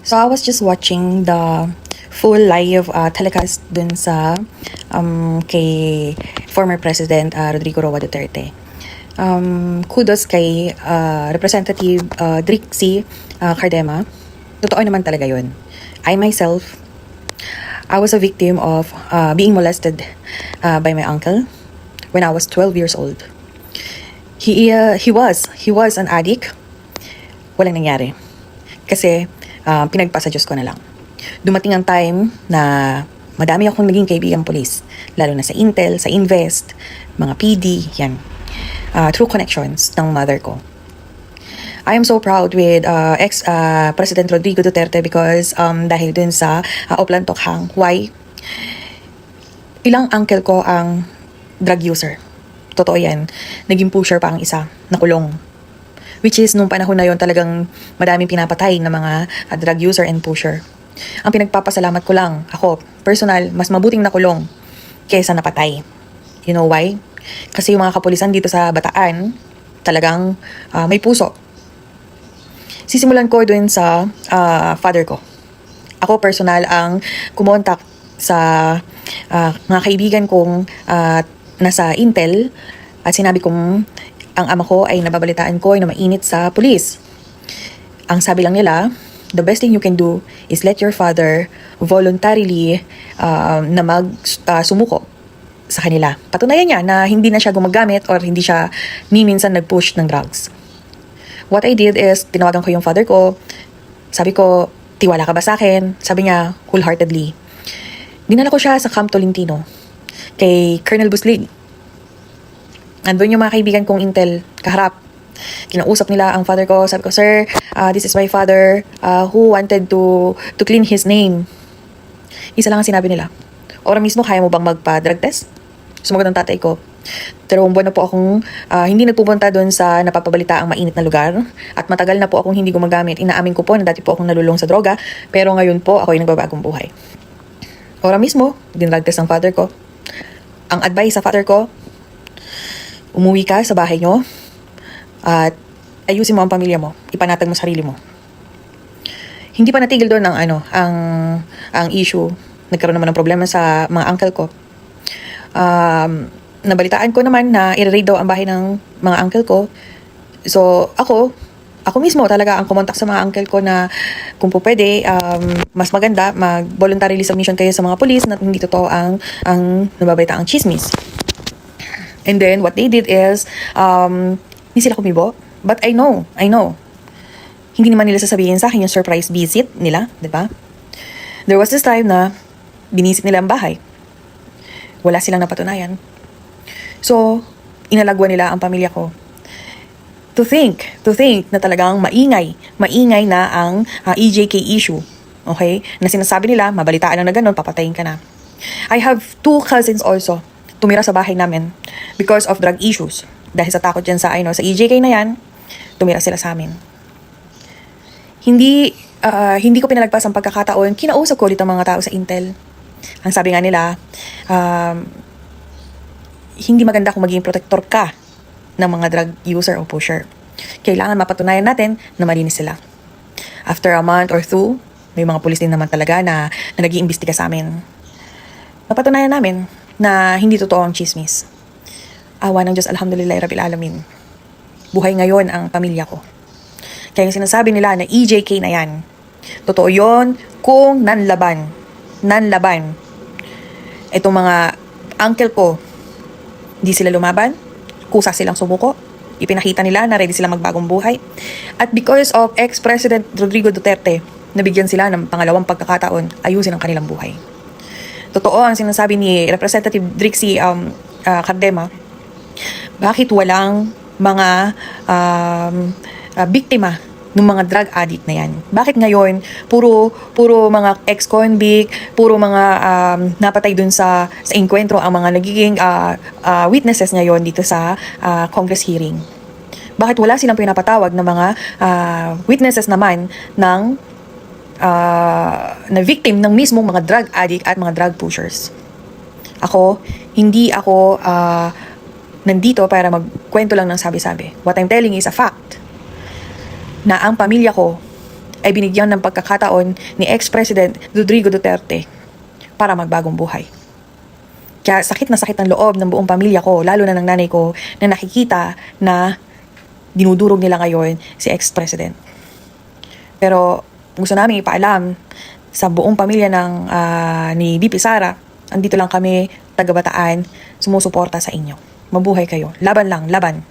So I was just watching the full live telecast dun sa kay former President Rodrigo Roa Duterte. Kudos kay Representative Drixie Cardema. Totoo naman talaga yun. I myself, I was a victim of being molested by my uncle when I was 12 years old. He was an addict. Walang nangyari. Kasi pinagpasa Diyos ko na lang. Dumating ang time na madami akong naging kaibigang polis. Lalo na sa Intel, sa Invest, mga PD, yan. True connections ng mother ko. I am so proud with ex-President Rodrigo Duterte because dahil dun sa Oplan Tokhang. Why? Ilang uncle ko ang drug user. Totoo yan. Naging pusher pa ang isa, nakulong. Which is, nung panahon na yon talagang madaming pinapatay ng mga drug user and pusher. Ang pinagpapasalamat ko lang, ako, personal, mas mabuting nakulong kaysa napatay. You know why? Kasi yung mga kapulisan dito sa Bataan, talagang may puso. Sisimulan ko dun sa father ko. Ako, personal, ang kumontak sa mga kaibigan kong nasa Intel at sinabi kong ang ama ko ay nababalitaan ko ay na mainit sa pulis. Ang sabi lang nila, the best thing you can do is let your father voluntarily na sumuko sa kanila. Patunayan niya na hindi na siya gumagamit or hindi siya ni minsan nag-push ng drugs. What I did is, tinawagan ko yung father ko. Sabi ko, tiwala ka ba sa akin? Sabi niya, wholeheartedly. Dinala ko siya sa Camp Tolentino kay Colonel Buslig. Andun yung mga kaibigan kong Intel, kaharap. Kinausap nila ang father ko. Sabi ko, sir, this is my father who wanted to clean his name. Isa lang ang sinabi nila. Ora mismo, kaya mo bang magpa-drug test? Sumagot ang tatay ko. 2 buwan na po akong hindi nagpupunta doon sa napapabalita ang mainit na lugar. At matagal na po akong hindi gumagamit. Inaamin ko po na dati po akong nalulong sa droga. Pero ngayon po, ako ay nagbabagong buhay. Ora mismo, dinrug test ang father ko. Ang advice sa father ko, umuwi ka sa bahay nyo at ayusin mo ang pamilya mo. Ipanatag mo sarili mo. Hindi pa natigil doon ang issue. Nagkaroon naman ng problema sa mga uncle ko. Nabalitaan ko naman na i-raid daw ang bahay ng mga uncle ko. So, ako mismo talaga ang kumontak sa mga uncle ko na kung po pwede, mas maganda mag-voluntary submission kayo sa mga police na hindi totoo ang nababalita ang chismis. And then, what they did is, hindi sila kumibo. But I know. Hindi naman nila sasabihin sa akin yung surprise visit nila, di ba? There was this time na binisit nila ang bahay. Wala silang napatunayan. So, inalagwan nila ang pamilya ko. To think na talagang maingay na ang EJK issue. Okay? Na sinasabi nila, mabalitaan lang na ganun, papatayin ka na. I have 2 cousins also tumira sa bahay namin because of drug issues. Dahil sa takot dyan sa EJK na yan, tumira sila sa amin. Hindi ko pinalagpas ang pagkakataon, kinausap ko ulit ang mga tao sa Intel. Ang sabi nga nila, hindi maganda kung maging protector ka ng mga drug user o pusher. Kailangan mapatunayan natin na malinis sila. After a month or 2, may mga pulis din naman talaga na nag-iimbestiga sa amin. Napatunayan namin na hindi totoo ang chismis. Awa ng Diyos, alhamdulillah, Rabbil Alamin. Buhay ngayon ang pamilya ko. Kaya yung sinasabi nila na EJK na yan, totoo yon kung nanlaban. Itong mga uncle ko, hindi sila lumaban, kusa silang sumuko, ipinakita nila na ready silang magbagong buhay. At because of ex-President Rodrigo Duterte, nabigyan sila ng pangalawang pagkakataon, ayusin ang kanilang buhay. Totoo ang sinasabi ni Representative Drixie Cardema, bakit walang mga biktima ng mga drug addict na yan? Bakit ngayon, puro mga ex-convict, puro mga napatay dun sa enkwentro ang mga nagiging witnesses ngayon dito sa Congress hearing? Bakit wala silang pinapatawag ng mga witnesses naman ng na victim ng mismong mga drug addict at mga drug pushers? Hindi ako nandito para magkwento lang ng sabi-sabi. What I'm telling is a fact na ang pamilya ko ay binigyan ng pagkakataon ni ex-President Rodrigo Duterte para magbagong buhay. Kaya sakit na sakit ang loob ng buong pamilya ko, lalo na ng nanay ko, na nakikita na dinudurog nila ngayon si ex-president. Pero gusto namin ipaalam sa buong pamilya ni VP Sara, andito lang kami, taga Bataan, sumusuporta sa inyo. Mabuhay kayo. Laban lang, laban.